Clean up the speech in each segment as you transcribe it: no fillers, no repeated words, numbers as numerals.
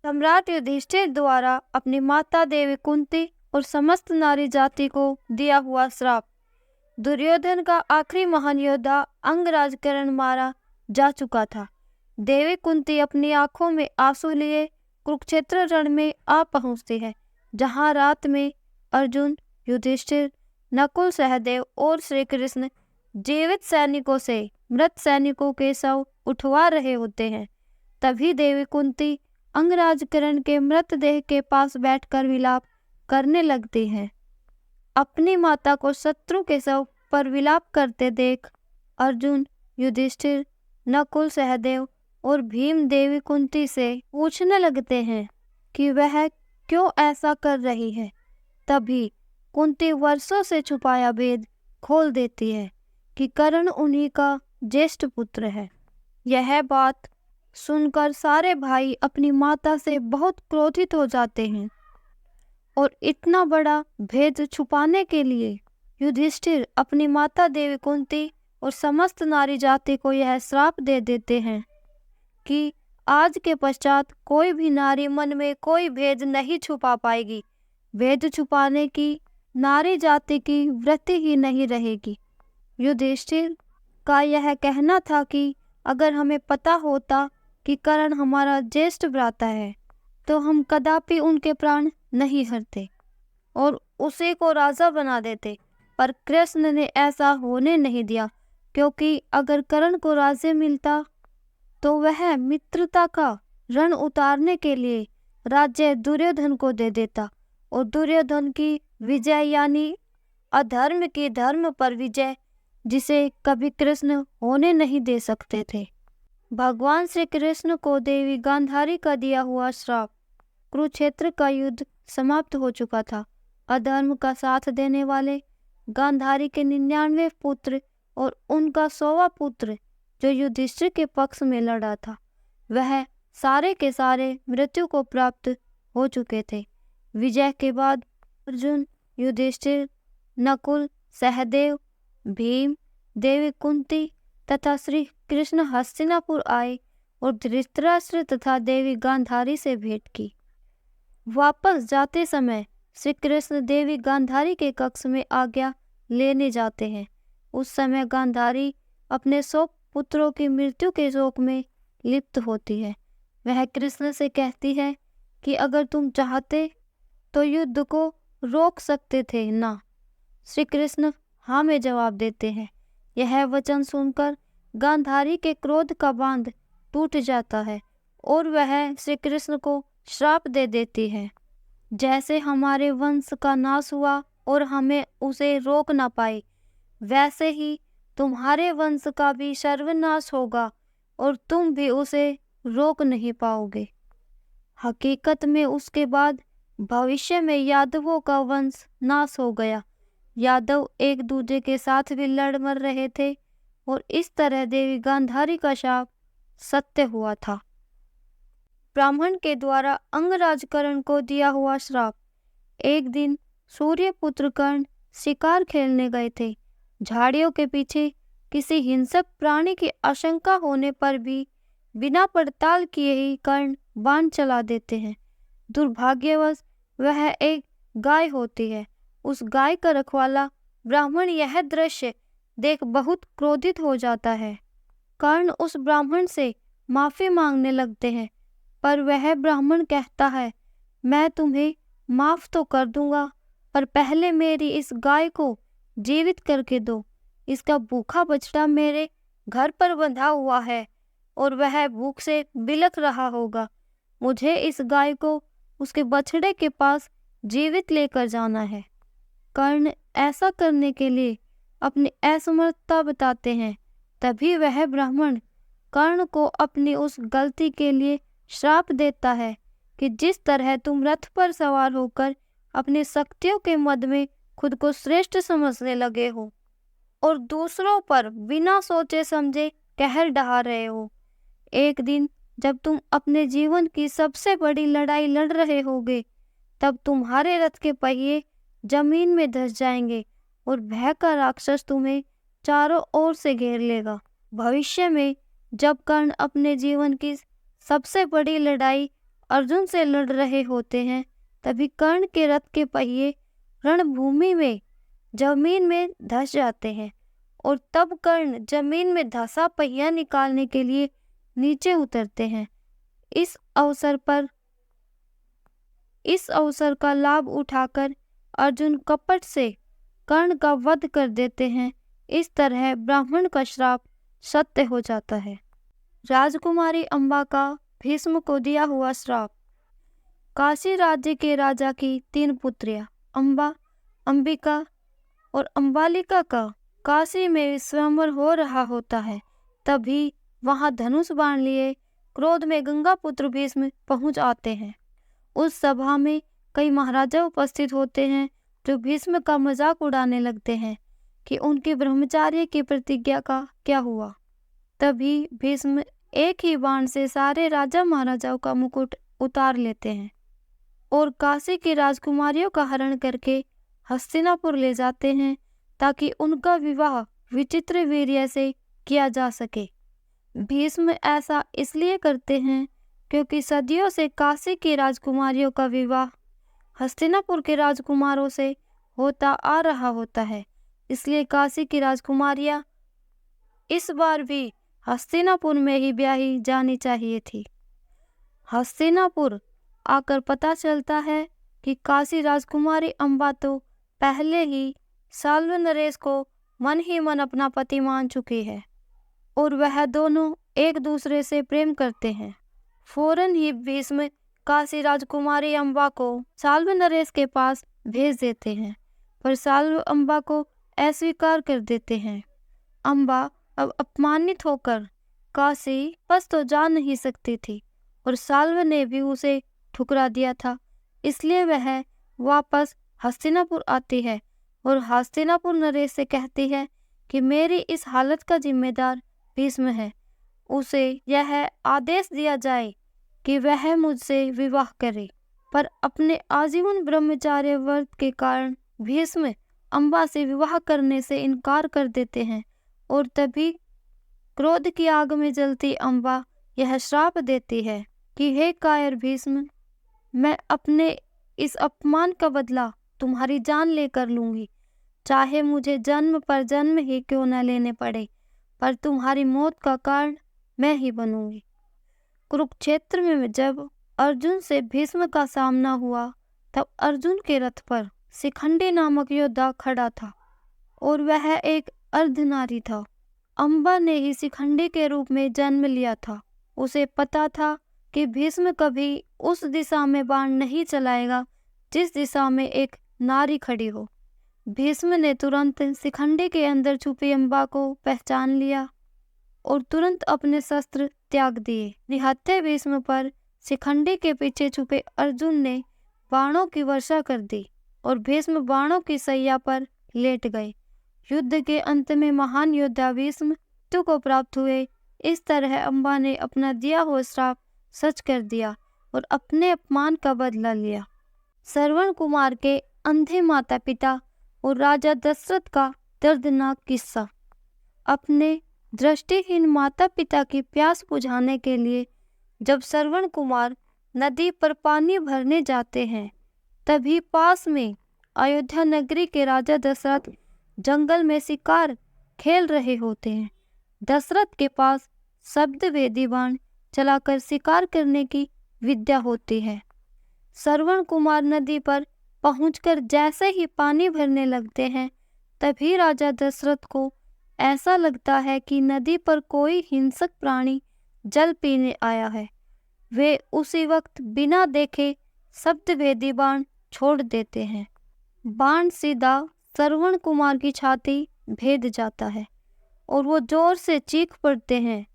सम्राट युधिष्ठिर द्वारा अपनी माता देवी कुंती और समस्त नारी जाति को दिया हुआ श्राप। दुर्योधन का आखिरी महान योद्धा अंगराज कर्ण मारा जा चुका था। देवी कुंती अपनी आंखों में आंसू लिए कुरुक्षेत्र रण में आ पहुंचती है, जहां रात में अर्जुन, युधिष्ठिर, नकुल, सहदेव और श्री कृष्ण जीवित सैनिकों से मृत सैनिकों के शव उठवा रहे होते हैं। तभी देवी कुंती अंगराज कर्ण के मृतदेह के पास बैठकर विलाप करने लगती हैं। अपनी माता को शत्रु के शव पर विलाप करते देख अर्जुन, युधिष्ठिर, नकुल, सहदेव और भीम देवी कुंती से पूछने लगते हैं कि वह क्यों ऐसा कर रही है। तभी कुंती वर्षों से छुपाया भेद खोल देती है कि कर्ण उन्हीं का ज्येष्ठ पुत्र है। यह बात सुनकर सारे भाई अपनी माता से बहुत क्रोधित हो जाते हैं और इतना बड़ा भेद छुपाने के लिए युधिष्ठिर अपनी माता देवी कुंती और समस्त नारी जाति को यह श्राप दे देते हैं कि आज के पश्चात कोई भी नारी मन में कोई भेद नहीं छुपा पाएगी। भेद छुपाने की नारी जाति की वृत्ति ही नहीं रहेगी। युधिष्ठिर का यह कहना था कि अगर हमें पता होता कि कर्ण हमारा ज्येष्ठ भ्राता है तो हम कदापि उनके प्राण नहीं हरते और उसे को राजा बना देते। पर कृष्ण ने ऐसा होने नहीं दिया, क्योंकि अगर कर्ण को राज्य मिलता तो वह मित्रता का रण उतारने के लिए राज्य दुर्योधन को दे देता और दुर्योधन की विजय यानी अधर्म की धर्म पर विजय, जिसे कभी कृष्ण होने नहीं दे सकते थे। भगवान श्री कृष्ण को देवी गांधारी का दिया हुआ श्राप। कुरुक्षेत्र का युद्ध समाप्त हो चुका था। अधर्म का साथ देने वाले गांधारी के 99 पुत्र और उनका 100वां पुत्र जो युधिष्ठिर के पक्ष में लड़ा था, वह सारे के सारे मृत्यु को प्राप्त हो चुके थे। विजय के बाद अर्जुन, युधिष्ठिर, नकुल, सहदेव, भीम, देवी कुंती तथा श्री कृष्ण हस्तिनापुर आए और धृतराष्ट्र तथा देवी गांधारी से भेंट की। वापस जाते समय श्री कृष्ण देवी गांधारी के कक्ष में आज्ञा लेने जाते हैं। उस समय गांधारी अपने 100 पुत्रों की मृत्यु के शोक में लिप्त होती है। वह कृष्ण से कहती है कि अगर तुम चाहते तो युद्ध को रोक सकते थे ना। श्री कृष्ण हाँ में जवाब देते हैं। यह वचन सुनकर गांधारी के क्रोध का बांध टूट जाता है और वह श्री कृष्ण को श्राप दे देती है, जैसे हमारे वंश का नाश हुआ और हमें उसे रोक ना पाए, वैसे ही तुम्हारे वंश का भी सर्वनाश होगा और तुम भी उसे रोक नहीं पाओगे। हकीकत में उसके बाद भविष्य में यादवों का वंश नाश हो गया। यादव एक दूसरे के साथ भी लड़ मर रहे थे और इस तरह देवी गांधारी का शाप सत्य हुआ था। ब्राह्मण के द्वारा अंगराज कर्ण को दिया हुआ श्राप। एक दिन सूर्यपुत्र कर्ण शिकार खेलने गए थे। झाड़ियों के पीछे किसी हिंसक प्राणी की आशंका होने पर भी बिना पड़ताल किए ही कर्ण बाण चला देते हैं। दुर्भाग्यवश वह एक गाय होती है। उस गाय का रखवाला ब्राह्मण यह दृश्य देख बहुत क्रोधित हो जाता है। कर्ण उस ब्राह्मण से माफी मांगने लगते हैं, पर वह ब्राह्मण कहता है, मैं तुम्हें माफ तो कर दूंगा, पर पहले मेरी इस गाय को जीवित करके दो। इसका भूखा बछड़ा मेरे घर पर बंधा हुआ है और वह भूख से बिलख रहा होगा। मुझे इस गाय को उसके बछड़े के पास जीवित लेकर जाना है। कर्ण ऐसा करने के लिए अपनी असमर्थता बताते हैं। तभी वह ब्राह्मण कर्ण को अपनी उस गलती के लिए श्राप देता है कि जिस तरह तुम रथ पर सवार होकर अपनी शक्तियों के मद में खुद को श्रेष्ठ समझने लगे हो और दूसरों पर बिना सोचे समझे कहर ढहा रहे हो, एक दिन जब तुम अपने जीवन की सबसे बड़ी लड़ाई लड़ रहे होगे, तब तुम्हारे रथ के पहिए जमीन में धंस जाएंगे और भय का राक्षस तुम्हें चारों ओर से घेर लेगा। भविष्य में जब कर्ण अपने जीवन की सबसे बड़ी लड़ाई अर्जुन से लड़ रहे होते हैं, तभी कर्ण के रथ के पहिए रणभूमि में जमीन में धंस जाते हैं और तब कर्ण जमीन में धंसा पहिया निकालने के लिए नीचे उतरते हैं। इस अवसर का लाभ उठाकर अर्जुन कपट से कर्ण का वध कर देते हैं। इस तरह ब्राह्मण का श्राप सत्य हो जाता है। राजकुमारी अम्बा का भीष्म को दिया हुआ श्राप। काशी राज्य के राजा की 3 पुत्रियां अम्बा, अंबिका और अम्बालिका का काशी में स्वयंवर हो रहा होता है। तभी वहां धनुष बाण लिए क्रोध में गंगा पुत्र भीष्म पहुंच आते हैं। उस सभा में कई महाराजा उपस्थित होते हैं जो भीष्म का मजाक उड़ाने लगते हैं कि उनके ब्रह्मचार्य की प्रतिज्ञा का क्या हुआ। तभी भीष्म एक ही बाण से सारे राजा महाराजाओं का मुकुट उतार लेते हैं और काशी की राजकुमारियों का हरण करके हस्तिनापुर ले जाते हैं ताकि उनका विवाह विचित्र वीर्य से किया जा सके। भीष्म ऐसा इसलिए करते हैं क्योंकि सदियों से काशी की राजकुमारियों का विवाह हस्तिनापुर के राजकुमारों से होता आ रहा होता है। इसलिए काशी की राजकुमारियां इस बार भी हस्तिनापुर में ही ब्याही जानी चाहिए थी। हस्तिनापुर आकर पता चलता है कि काशी राजकुमारी अम्बा तो पहले ही साल्व नरेश को मन ही मन अपना पति मान चुकी है और वह दोनों एक दूसरे से प्रेम करते हैं। फौरन ही भीष्म काशी राजकुमारी अम्बा को साल्व नरेश के पास भेज देते हैं, पर साल्व अम्बा को अस्वीकार कर देते हैं। अम्बा अब अपमानित होकर काशी बस तो जा नहीं सकती थी और साल्व ने भी उसे ठुकरा दिया था। इसलिए वह वापस हस्तिनापुर आती है और हस्तिनापुर नरेश से कहती है कि मेरी इस हालत का जिम्मेदार भीष्म है। उसे यह आदेश दिया जाए कि वह मुझसे विवाह करे। पर अपने आजीवन ब्रह्मचार्य व्रत के कारण भीष्म अम्बा से विवाह करने से इनकार कर देते हैं और तभी क्रोध की आग में जलती अम्बा यह श्राप देती है कि हे कायर भीष्म, मैं अपने इस अपमान का बदला तुम्हारी जान लेकर लूंगी, चाहे मुझे जन्म पर जन्म ही क्यों न लेने पड़े, पर तुम्हारी मौत का कारण मैं ही बनूंगी। कुरुक्षेत्र में जब अर्जुन से भीष्म का सामना हुआ तब अर्जुन के रथ पर शिखंडी नामक योद्धा खड़ा था और वह एक अर्धनारी था। अम्बा ने ही शिखंडी के रूप में जन्म लिया था। उसे पता था कि भीष्म कभी उस दिशा में बाण नहीं चलाएगा जिस दिशा में एक नारी खड़ी हो। भीष्म ने तुरंत शिखंडी के अंदर छुपी अम्बा को पहचान लिया और तुरंत अपने शस्त्र त्याग दिए। निहत्थे भीष्म पर शिखंडी के पीछे छुपे अर्जुन ने बाणों की वर्षा कर दी और भीष्म बाणों की सैया पर लेट गए। युद्ध के अंत में महान योद्धा भीष्म मृत्यु को प्राप्त हुए। इस तरह अम्बा ने अपना दिया हुआ श्राप सच कर दिया और अपने अपमान का बदला लिया। श्रवण कुमार के अंधे माता पिता और राजा दशरथ का दर्दनाक किस्सा। अपने दृष्टिहीन माता पिता की प्यास बुझाने के लिए जब श्रवण कुमार नदी पर पानी भरने जाते हैं, तभी पास में अयोध्या नगरी के राजा दशरथ जंगल में शिकार खेल रहे होते हैं। दशरथ के पास शब्द वेदी बाण चलाकर शिकार करने की विद्या होती है। श्रवण कुमार नदी पर पहुंचकर जैसे ही पानी भरने लगते हैं, तभी राजा दशरथ को ऐसा लगता है कि नदी पर कोई हिंसक प्राणी जल पीने आया है। वे उसी वक्त बिना देखे शब्दवेदी बाण छोड़ देते हैं। बाण सीधा श्रवण कुमार की छाती भेद जाता है और वो जोर से चीख पड़ते हैं।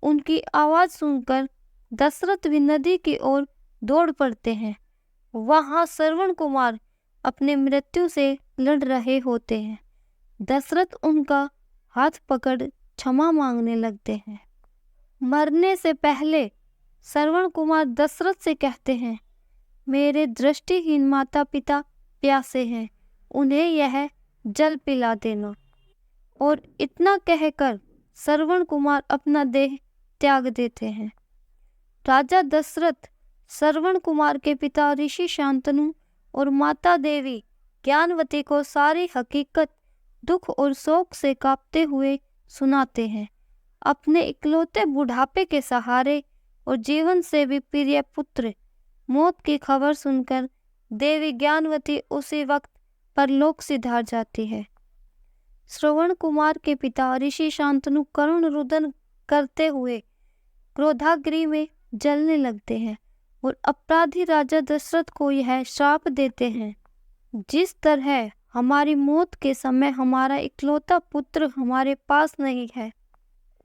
उनकी आवाज़ सुनकर दशरथ भी नदी की ओर दौड़ पड़ते हैं। वहाँ श्रवण कुमार अपने मृत्यु से लड़ रहे होते हैं। दशरथ उनका हाथ पकड़ क्षमा मांगने लगते हैं। मरने से पहले श्रवण कुमार दशरथ से कहते हैं, मेरे दृष्टिहीन माता पिता प्यासे हैं, उन्हें यह जल पिला देना। और इतना कहकर श्रवण कुमार अपना देह त्याग देते हैं। राजा दशरथ श्रवण कुमार के पिता ऋषि शांतनु और माता देवी ज्ञानवती को सारी हकीकत दुख और शोक से कांपते हुए सुनाते हैं। अपने इकलौते बुढ़ापे के सहारे और जीवन से भी प्रिय पुत्र मौत की खबर सुनकर देवी ज्ञानवती उसी वक्त परलोक सिधार जाती है। श्रवण कुमार के पिता ऋषि शांतनु करुण रुदन करते हुए क्रोधाग्नि में जलने लगते हैं और अपराधी राजा दशरथ को यह श्राप देते हैं, जिस तरह हमारी मौत के समय हमारा इकलौता पुत्र हमारे पास नहीं है,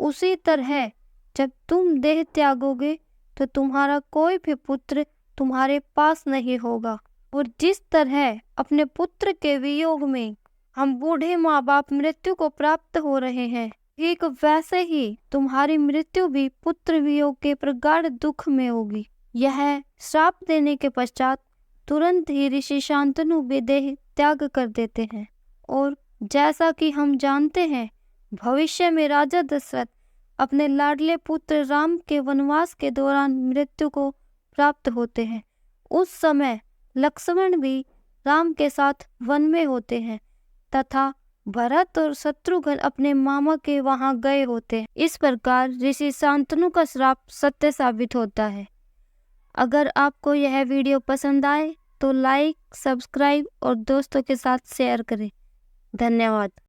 उसी तरह जब तुम देह त्यागोगे तो तुम्हारा कोई भी पुत्र तुम्हारे पास नहीं होगा। और जिस तरह अपने पुत्र के वियोग में हम बूढ़े माँ बाप मृत्यु को प्राप्त हो रहे हैं, ठीक वैसे ही तुम्हारी मृत्यु भी पुत्र वियोग के प्रगाढ़ दुख में होगी। यह श्राप देने के पश्चात तुरंत ही ऋषि शांतनु भी देह त्याग कर देते हैं। और जैसा कि हम जानते हैं, भविष्य में राजा दशरथ अपने लाडले पुत्र राम के वनवास के दौरान मृत्यु को प्राप्त होते हैं। उस समय लक्ष्मण भी राम के साथ वन में होते हैं तथा भरत और शत्रुघ्न अपने मामा के वहां गए होते हैं। इस प्रकार ऋषि शांतनु का श्राप सत्य साबित होता है। अगर आपको यह वीडियो पसंद आए तो लाइक, सब्सक्राइब और दोस्तों के साथ शेयर करें। धन्यवाद।